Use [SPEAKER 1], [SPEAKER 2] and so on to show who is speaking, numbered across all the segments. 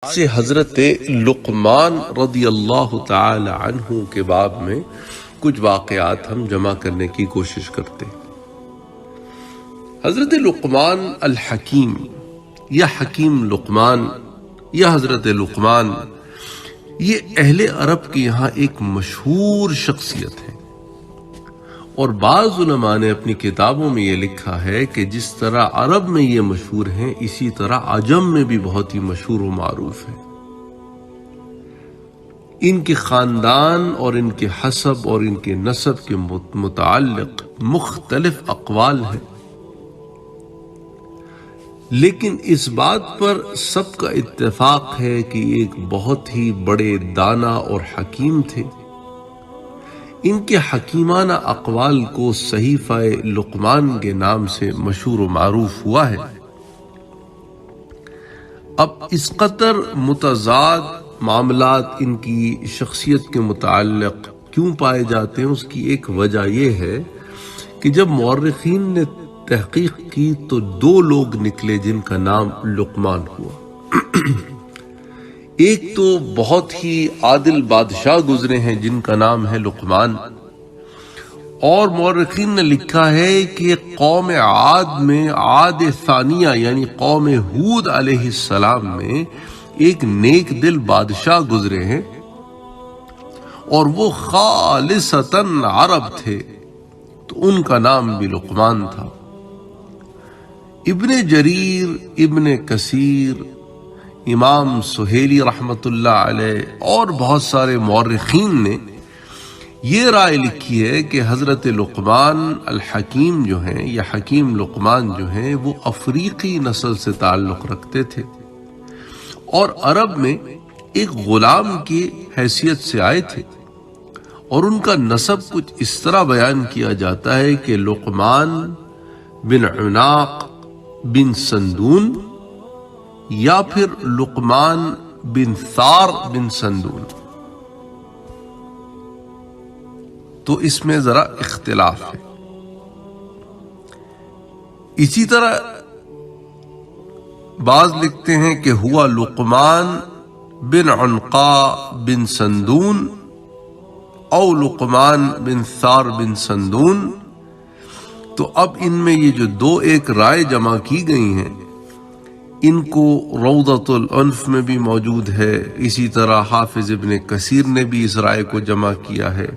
[SPEAKER 1] سے حضرت لقمان رضی اللہ تعالی عنہ کے باب میں کچھ واقعات ہم جمع کرنے کی کوشش کرتے ہیں۔ حضرت لقمان الحکیم یا حکیم لقمان یا حضرت لقمان یہ اہل عرب کے یہاں ایک مشہور شخصیت ہے، اور بعض علماء نے اپنی کتابوں میں یہ لکھا ہے کہ جس طرح عرب میں یہ مشہور ہیں اسی طرح عجم میں بھی بہت ہی مشہور و معروف ہے۔ ان کے خاندان اور ان کے حسب اور ان کے نسب کے متعلق مختلف اقوال ہیں، لیکن اس بات پر سب کا اتفاق ہے کہ ایک بہت ہی بڑے دانا اور حکیم تھے۔ ان کے حکیمانہ اقوال کو صحیفہ لقمان کے نام سے مشہور و معروف ہوا ہے۔ اب اس قدر متضاد معاملات ان کی شخصیت کے متعلق کیوں پائے جاتے ہیں، اس کی ایک وجہ یہ ہے کہ جب مورخین نے تحقیق کی تو دو لوگ نکلے جن کا نام لقمان ہوا۔ ایک تو بہت ہی عادل بادشاہ گزرے ہیں جن کا نام ہے لقمان، اور مورخین نے لکھا ہے کہ قوم عاد میں عاد ثانیہ یعنی قوم ہود علیہ السلام میں ایک نیک دل بادشاہ گزرے ہیں، اور وہ خالصتاً عرب تھے، تو ان کا نام بھی لقمان تھا۔ ابن جریر، ابن کثیر، امام سہیلی رحمت اللہ علیہ اور بہت سارے مورخین نے یہ رائے لکھی ہے کہ حضرت لقمان الحکیم جو ہیں یا حکیم لقمان جو ہیں وہ افریقی نسل سے تعلق رکھتے تھے، اور عرب میں ایک غلام کی حیثیت سے آئے تھے، اور ان کا نسب کچھ اس طرح بیان کیا جاتا ہے کہ لقمان بن عناق بن سندون یا پھر لقمان بن ثار بن سندون۔ تو اس میں ذرا اختلاف ہے۔ اسی طرح بعض لکھتے ہیں کہ ہوا لقمان بن عنقا بن سندون او لقمان بن ثار بن سندون۔ تو اب ان میں یہ جو دو ایک رائے جمع کی گئی ہیں، ان کو روضۃ الانف میں بھی موجود ہے، اسی طرح حافظ ابن کثیر نے بھی اس رائے کو جمع کیا ہے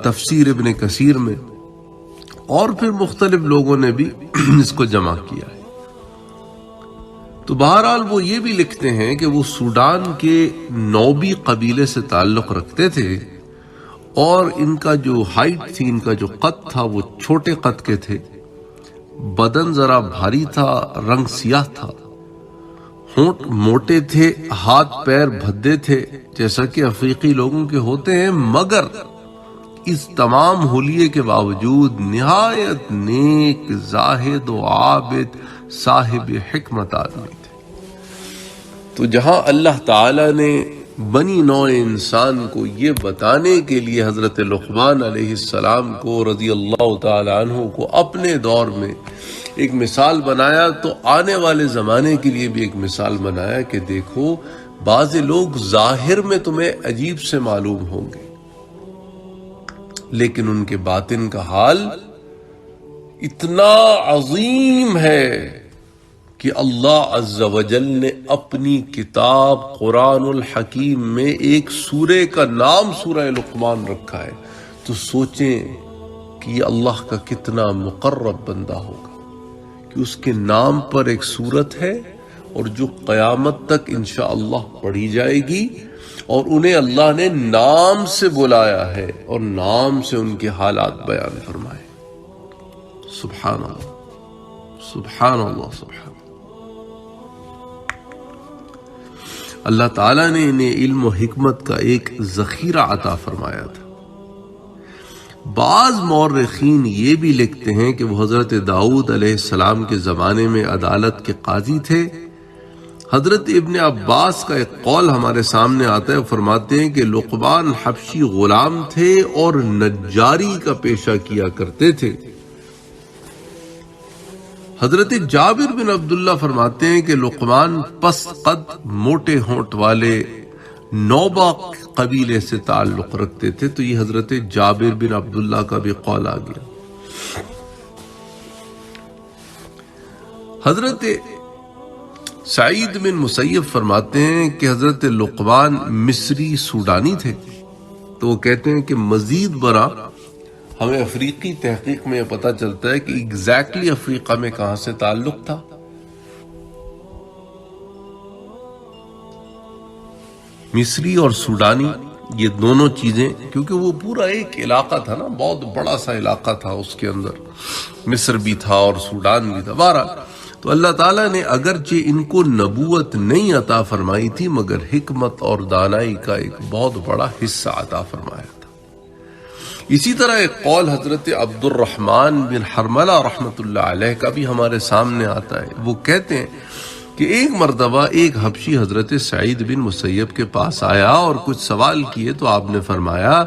[SPEAKER 1] تفسیر ابن کثیر میں، اور پھر مختلف لوگوں نے بھی اس کو جمع کیا ہے۔ تو بہرحال وہ یہ بھی لکھتے ہیں کہ وہ سوڈان کے نوبی قبیلے سے تعلق رکھتے تھے، اور ان کا جو ہائٹ تھی، ان کا جو قد تھا وہ چھوٹے قد کے تھے، بدن ذرا بھاری تھا، رنگ سیاہ تھا، ہونٹ موٹے تھے، ہاتھ پیر بھدے تھے جیسا کہ افریقی لوگوں کے ہوتے ہیں، مگر اس تمام حلیے کے باوجود نہایت نیک، زاہد و عابد، صاحب حکمت آدمی تھے۔ تو جہاں اللہ تعالی نے بنی نوع انسان کو یہ بتانے کے لیے حضرت لقمان علیہ السلام کو رضی اللہ تعالی عنہ کو اپنے دور میں ایک مثال بنایا، تو آنے والے زمانے کے لیے بھی ایک مثال بنایا کہ دیکھو بعض لوگ ظاہر میں تمہیں عجیب سے معلوم ہوں گے، لیکن ان کے باطن کا حال اتنا عظیم ہے کہ اللہ عز و جل نے اپنی کتاب قرآن الحکیم میں ایک سورے کا نام سورہ لقمان رکھا ہے۔ تو سوچیں کہ یہ اللہ کا کتنا مقرب بندہ ہوگا کہ اس کے نام پر ایک سورت ہے، اور جو قیامت تک انشاءاللہ پڑھی جائے گی، اور انہیں اللہ نے نام سے بلایا ہے اور نام سے ان کے حالات بیان فرمائے۔ سبحان اللہ، سبحان اللہ، سبحان اللہ۔ اللہ تعالیٰ نے انہیں علم و حکمت کا ایک ذخیرہ عطا فرمایا تھا۔ بعض مورخین یہ بھی لکھتے ہیں کہ وہ حضرت داؤد علیہ السلام کے زمانے میں عدالت کے قاضی تھے۔ حضرت ابن عباس کا ایک قول ہمارے سامنے آتا ہے، وہ فرماتے ہیں کہ لقمان حبشی غلام تھے اور نجاری کا پیشہ کیا کرتے تھے۔ حضرت جابر بن عبداللہ فرماتے ہیں کہ لقمان پست قد موٹے ہونٹ والے نوبہ قبیلے سے تعلق رکھتے تھے، تو یہ حضرت جابر بن عبداللہ کا بھی قول آ گیا۔ حضرت سعید بن مسیب فرماتے ہیں کہ حضرت لقمان مصری سوڈانی تھے، تو وہ کہتے ہیں کہ مزید برآں ہمیں افریقی تحقیق میں یہ پتہ چلتا ہے کہ ایگزیکٹلی افریقہ میں کہاں سے تعلق تھا۔ مصری اور سوڈانی یہ دونوں چیزیں، کیونکہ وہ پورا ایک علاقہ تھا نا، بہت بڑا سا علاقہ تھا، اس کے اندر مصر بھی تھا اور سوڈان بھی تھا۔ بہرحال تو اللہ تعالیٰ نے اگرچہ ان کو نبوت نہیں عطا فرمائی تھی، مگر حکمت اور دانائی کا ایک بہت بڑا حصہ عطا فرمایا تھا۔ اسی طرح ایک قول حضرت عبد الرحمن بن حرملہ رحمۃ اللہ علیہ کا بھی ہمارے سامنے آتا ہے۔ وہ کہتے ہیں کہ ایک مرتبہ ایک حبشی حضرت سعید بن مسیب کے پاس آیا اور کچھ سوال کیے، تو آپ نے فرمایا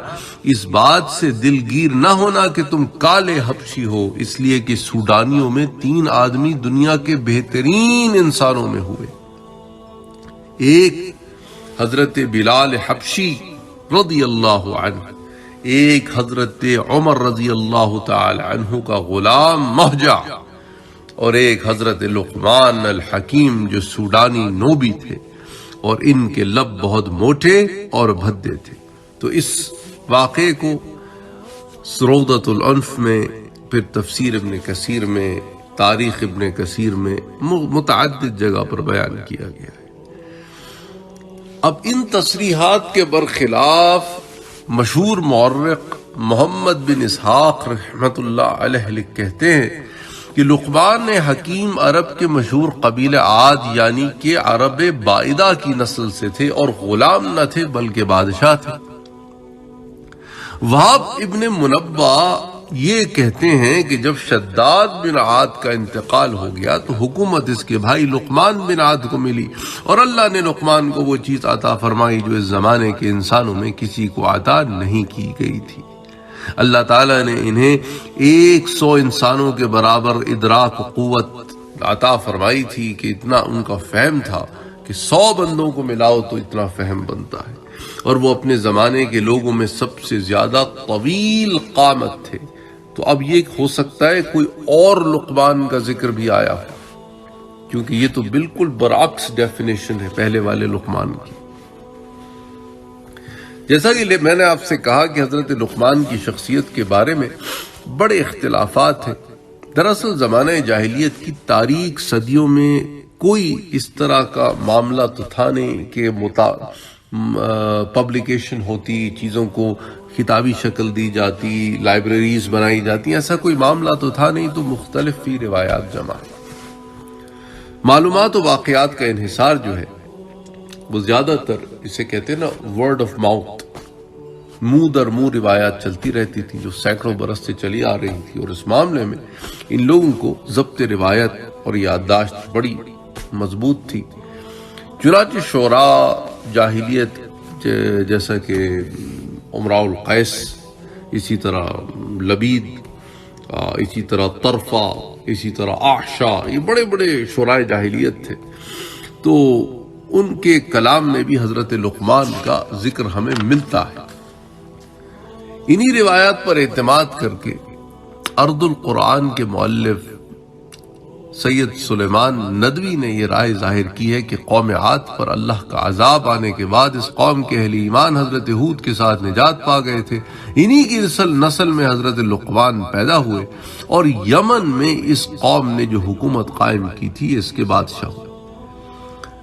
[SPEAKER 1] اس بات سے دلگیر نہ ہونا کہ تم کالے حبشی ہو، اس لیے کہ سوڈانیوں میں 3 آدمی دنیا کے بہترین انسانوں میں ہوئے۔ ایک حضرت بلال حبشی رضی اللہ عنہ، ایک حضرت عمر رضی اللہ تعالی عنہ کا غلام مہجع، اور ایک حضرت لقمان الحکیم جو سوڈانی نوبی تھے، اور ان کے لب بہت موٹے اور بھدے تھے۔ تو اس واقعے کو روضۃ الانف میں، پھر تفسیر ابن کثیر میں، تاریخ ابن کثیر میں متعدد جگہ پر بیان کیا گیا ہے۔ اب ان تصریحات کے برخلاف مشہور مورخ محمد بن اسحاق رحمت اللہ علیہ کہتے ہیں کہ لقمان حکیم عرب کے مشہور قبیلہ عاد یعنی کہ عرب بائدہ کی نسل سے تھے، اور غلام نہ تھے بلکہ بادشاہ تھے۔ وہاب ابن منبع یہ کہتے ہیں کہ جب شداد بن عاد کا انتقال ہو گیا تو حکومت اس کے بھائی لقمان بن عاد کو ملی، اور اللہ نے لقمان کو وہ چیز عطا فرمائی جو اس زمانے کے انسانوں میں کسی کو عطا نہیں کی گئی تھی۔ اللہ تعالیٰ نے انہیں 100 انسانوں کے برابر ادراک و قوت عطا فرمائی تھی، کہ اتنا ان کا فہم تھا کہ 100 بندوں کو ملاؤ تو اتنا فہم بنتا ہے، اور وہ اپنے زمانے کے لوگوں میں سب سے زیادہ طویل قامت تھے۔ تو اب یہ ہو سکتا ہے کوئی اور لقمان کا ذکر بھی آیا ہو، کیونکہ یہ تو بالکل برعکس ڈیفینیشن ہے پہلے والے لقمان کی۔ جیسا کہ میں نے آپ سے کہا کہ حضرت لقمان کی شخصیت کے بارے میں بڑے اختلافات ہیں۔ دراصل زمانہ جاہلیت کی تاریک صدیوں میں کوئی اس طرح کا معاملہ تو تھا نہیں کہ پبلیکیشن ہوتی، چیزوں کو کتابی شکل دی جاتی، لائبریریز بنائی جاتی، ایسا کوئی معاملہ تو تھا نہیں، تو مختلف فی روایات جمع معلومات و واقعات کا انحصار جو ہے وہ زیادہ تر اسے کہتے ہیں نا ورڈ آف ماؤتھ، منہ در منہ روایات چلتی رہتی تھی جو سینکڑوں برس سے چلی آ رہی تھی، اور اس معاملے میں ان لوگوں کو ضبط روایت اور یادداشت بڑی مضبوط تھی۔ چنانچہ شعراء جاہلیت جیسا کہ امراء القیس، اسی طرح لبید، اسی طرح طرفہ، اسی طرح احشا، یہ بڑے بڑے شعراء جاہلیت تھے، تو ان کے کلام میں بھی حضرت لقمان کا ذکر ہمیں ملتا ہے۔ انہی روایات پر اعتماد کر کے ارض القرآن کے مؤلف سید سلیمان ندوی نے یہ رائے ظاہر کی ہے کہ قوم عاد پر اللہ کا عذاب آنے کے بعد اس قوم کے اہل ایمان حضرت ہود کے ساتھ نجات پا گئے تھے، انہی کی نسل میں حضرت لقمان پیدا ہوئے، اور یمن میں اس قوم نے جو حکومت قائم کی تھی اس کے بادشاہ ہوئے۔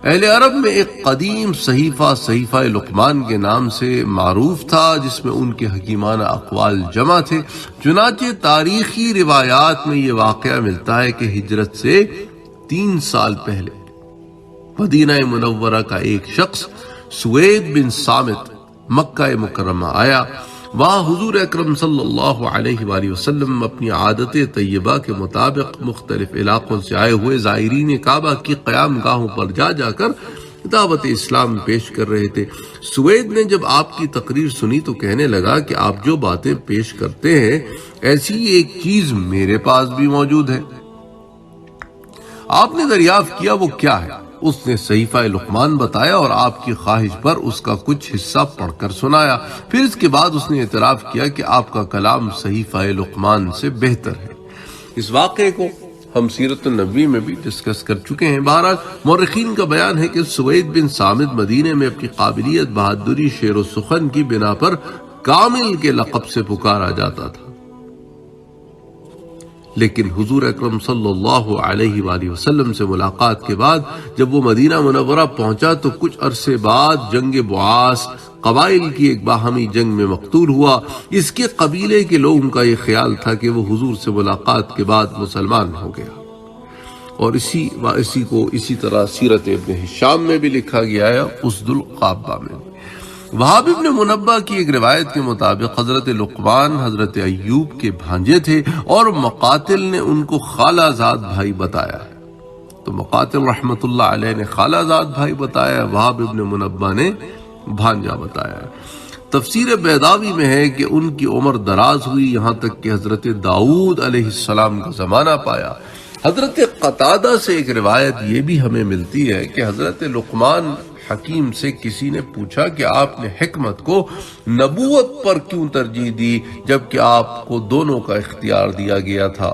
[SPEAKER 1] اہل عرب میں ایک قدیم صحیفہ لقمان کے نام سے معروف تھا، جس میں ان کے حکیمانہ اقوال جمع تھے۔ چنانچہ تاریخی روایات میں یہ واقعہ ملتا ہے کہ ہجرت سے 3 سال پہلے مدینہ منورہ کا ایک شخص سوید بن صامت مکہ مکرمہ آیا۔ وہاں حضور اکرم صلی اللہ علیہ وآلہ وسلم اپنی عادت طیبہ کے مطابق مختلف علاقوں سے آئے ہوئے زائرین کعبہ کی قیام گاہوں پر جا کر دعوت اسلام پیش کر رہے تھے۔ سوید نے جب آپ کی تقریر سنی تو کہنے لگا کہ آپ جو باتیں پیش کرتے ہیں ایسی ایک چیز میرے پاس بھی موجود ہے۔ آپ نے دریافت کیا وہ کیا ہے؟ اس نے صحیفہ لقمان بتایا اور آپ کی خواہش پر اس کا کچھ حصہ پڑھ کر سنایا۔ پھر اس کے بعد اس نے اعتراف کیا کہ آپ کا کلام صحیفہ لقمان سے بہتر ہے۔ اس واقعے کو ہم سیرت النبی میں بھی ڈسکس کر چکے ہیں۔ بہرحال مورخین کا بیان ہے کہ سوید بن صامت مدینے میں اپنی قابلیت، بہادری، شعر و سخن کی بنا پر کامل کے لقب سے پکارا جاتا تھا، لیکن حضور اکرم صلی اللہ علیہ وآلہ وسلم سے ملاقات کے بعد جب وہ مدینہ منورہ پہنچا تو کچھ عرصے بعد جنگ بعاث قبائل کی ایک باہمی جنگ میں مقتول ہوا۔ اس کے قبیلے کے لوگوں کا یہ خیال تھا کہ وہ حضور سے ملاقات کے بعد مسلمان ہو گیا، اور اسی طرح سیرت ابن ہشام میں بھی لکھا گیا ہے، اسد القابہ میں۔ وہاب ابن منبہ کی ایک روایت کے مطابق حضرت لقمان حضرت ایوب کے بھانجے تھے اور مقاتل نے ان کو خالہ زاد بھائی بتایا ہے۔ تو مقاتل رحمت اللہ علیہ نے خالہ زاد بھائی بتایا، وہاب ابن منبہ نے بھانجا بتایا ہے۔ تفسیر بیضاوی میں ہے کہ ان کی عمر دراز ہوئی، یہاں تک کہ حضرت داؤد علیہ السلام کا زمانہ پایا۔ حضرت قتادہ سے ایک روایت یہ بھی ہمیں ملتی ہے کہ حضرت لقمان حکیم سے کسی نے پوچھا کہ آپ نے حکمت کو نبوت پر کیوں ترجیح دی جبکہ آپ کو دونوں کا اختیار دیا گیا تھا؟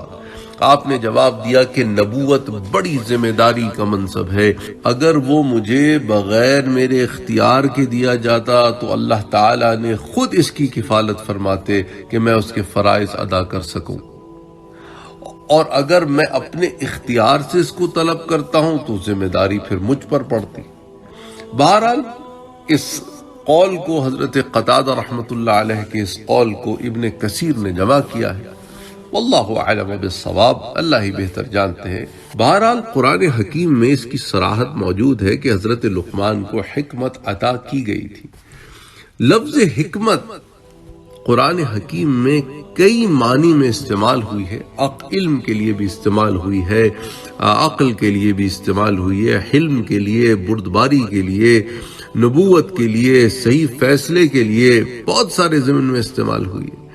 [SPEAKER 1] آپ نے جواب دیا کہ نبوت بڑی ذمہ داری کا منصب ہے، اگر وہ مجھے بغیر میرے اختیار کے دیا جاتا تو اللہ تعالیٰ نے خود اس کی کفالت فرماتے کہ میں اس کے فرائض ادا کر سکوں، اور اگر میں اپنے اختیار سے اس کو طلب کرتا ہوں تو ذمہ داری پھر مجھ پر پڑتی۔ بہرحال اس قول کو حضرت قتادہ رحمت اللہ علیہ کے اس قول کو ابن کثیر نے جمع کیا ہے، واللہ اعلم بالصواب، اللہ ہی بہتر جانتے ہیں۔ بہرحال قرآن حکیم میں اس کی صراحت موجود ہے کہ حضرت لقمان کو حکمت عطا کی گئی تھی۔ لفظ حکمت قرآن حکیم میں کئی معنی میں استعمال ہوئی ہے، علم کے لیے بھی استعمال ہوئی ہے، عقل کے لیے بھی استعمال ہوئی ہے، حلم کے لیے، بردباری کے لیے، نبوت کے لیے، صحیح فیصلے کے لیے، بہت سارے ضمن میں استعمال ہوئی ہے۔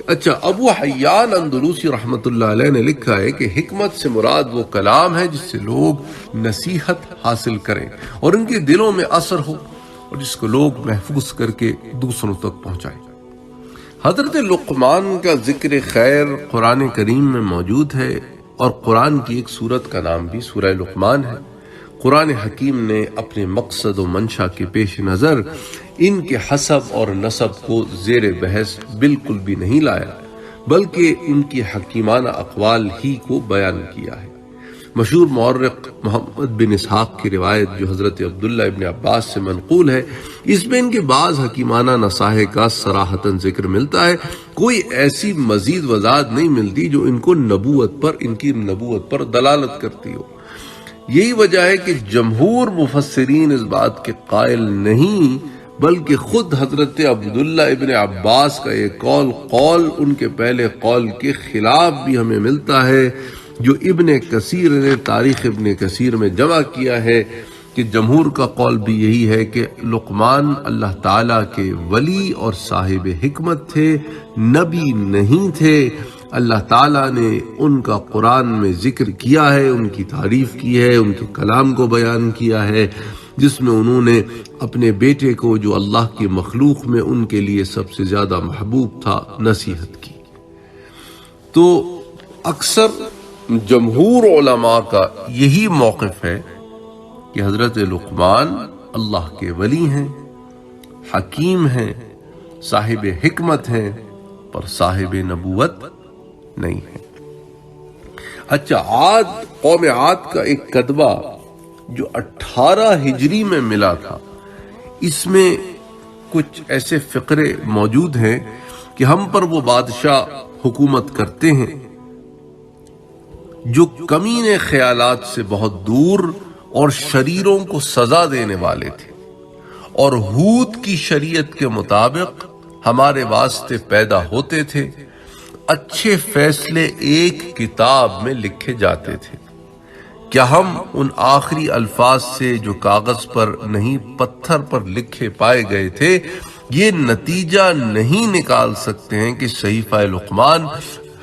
[SPEAKER 1] اچھا، ابو حیان اندلوسی رحمت اللہ علیہ نے لکھا ہے کہ حکمت سے مراد وہ کلام ہے جس سے لوگ نصیحت حاصل کریں اور ان کے دلوں میں اثر ہو، اور جس کو لوگ محفوظ کر کے دوسروں تک پہنچائیں۔ حضرت لقمان کا ذکر خیر قرآن کریم میں موجود ہے، اور قرآن کی ایک سورت کا نام بھی سورہ لقمان ہے۔ قرآن حکیم نے اپنے مقصد و منشا کے پیش نظر ان کے حسب اور نسب کو زیر بحث بالکل بھی نہیں لایا، بلکہ ان کی حکیمانہ اقوال ہی کو بیان کیا ہے۔ مشہور مورخ محمد بن اسحاق کی روایت جو حضرت عبداللہ ابن عباس سے منقول ہے، اس میں ان کے بعض حکیمانہ نصائح کا صراحتاً ذکر ملتا ہے، کوئی ایسی مزید وضاحت نہیں ملتی جو ان کی نبوت پر دلالت کرتی ہو۔ یہی وجہ ہے کہ جمہور مفسرین اس بات کے قائل نہیں، بلکہ خود حضرت عبداللہ ابن عباس کا یہ قول ان کے پہلے قول کے خلاف بھی ہمیں ملتا ہے، جو ابن کثیر نے تاریخ ابن کثیر میں جمع کیا ہے، کہ جمہور کا قول بھی یہی ہے کہ لقمان اللہ تعالیٰ کے ولی اور صاحب حکمت تھے، نبی نہیں تھے۔ اللہ تعالیٰ نے ان کا قرآن میں ذکر کیا ہے، ان کی تعریف کی ہے، ان کے کلام کو بیان کیا ہے، جس میں انہوں نے اپنے بیٹے کو جو اللہ کی مخلوق میں ان کے لیے سب سے زیادہ محبوب تھا نصیحت کی۔ تو اکثر جمہور علماء کا یہی موقف ہے کہ حضرت لقمان اللہ کے ولی ہیں، حکیم ہیں، صاحب حکمت ہیں، پر صاحب نبوت نہیں ہے۔ اچھا، قوم عاد کا ایک کتبہ جو 18 ہجری میں ملا تھا، اس میں کچھ ایسے فقرے موجود ہیں کہ ہم پر وہ بادشاہ حکومت کرتے ہیں جو کمینے خیالات سے بہت دور اور شریروں کو سزا دینے والے تھے، اور ہود کی شریعت کے مطابق ہمارے واسطے پیدا ہوتے تھے۔ اچھے فیصلے ایک کتاب میں لکھے جاتے تھے۔ کیا ہم ان آخری الفاظ سے جو کاغذ پر نہیں پتھر پر لکھے پائے گئے تھے یہ نتیجہ نہیں نکال سکتے ہیں کہ صحیفہ لقمان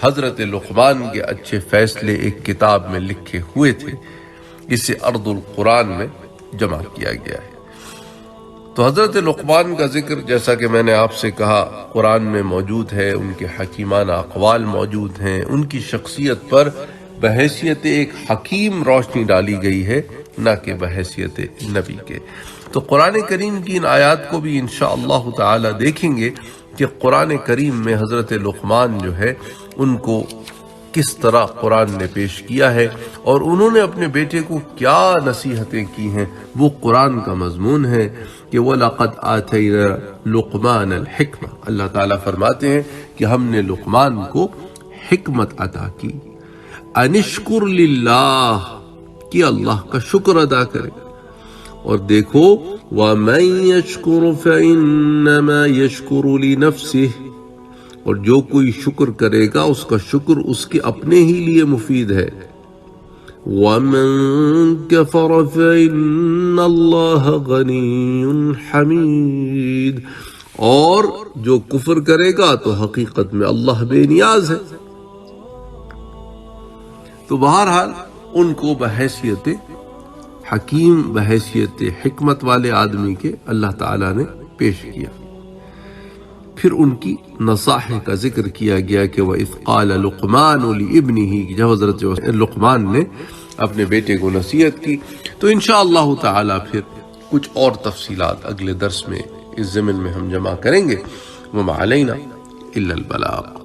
[SPEAKER 1] حضرت لقمان کے اچھے فیصلے ایک کتاب میں لکھے ہوئے تھے؟ اسے ارض القرآن میں جمع کیا گیا ہے۔ تو حضرت لقمان کا ذکر جیسا کہ میں نے آپ سے کہا قرآن میں موجود ہے، ان کے حکیمانہ اقوال موجود ہیں، ان کی شخصیت پر بحیثیت ایک حکیم روشنی ڈالی گئی ہے، نہ کہ بحیثیت نبی کے۔ تو قرآن کریم کی ان آیات کو بھی انشاءاللہ تعالی دیکھیں گے کہ قرآن کریم میں حضرت لقمان جو ہے ان کو کس طرح قرآن نے پیش کیا ہے اور انہوں نے اپنے بیٹے کو کیا نصیحتیں کی ہیں، وہ قرآن کا مضمون ہے کہ وَلَقَدْ آتَيْنَا لُقْمَانَ الْحِكْمَةَ۔ اللہ تعالیٰ فرماتے ہیں کہ ہم نے لقمان کو حکمت عطا کی، انشکر للہ، کہ اللہ کا شکر ادا کرے۔ اور دیکھو وَمَن يَشْكُرُ فَإِنَّمَا يَشْكُرُ لِنَفْسِهِ، اور جو کوئی شکر کرے گا اس کا شکر اس کے اپنے ہی لیے مفید ہے۔ وَمَن كَفَرَ فَإِنَّ اللَّهَ غَنِيٌّ حَمِيدٌ، اور جو کفر کرے گا تو حقیقت میں اللہ بے نیاز ہے۔ تو بہرحال ان کو بحیثیت حکیم، بحیثیت حکمت والے آدمی کے اللہ تعالیٰ نے پیش کیا۔ پھر ان کی نصاحہ کا ذکر کیا گیا کہ وَإِذْ قَالَ لُقْمَانُ لِابْنِهِ، جب حضرت لقمان نے اپنے بیٹے کو نصیحت کی۔ تو انشاءاللہ تعالی پھر کچھ اور تفصیلات اگلے درس میں اس ضمن میں ہم جمع کریں گے۔ وَمَا عَلَيْنَا إِلَّا الْبَلَاغُ۔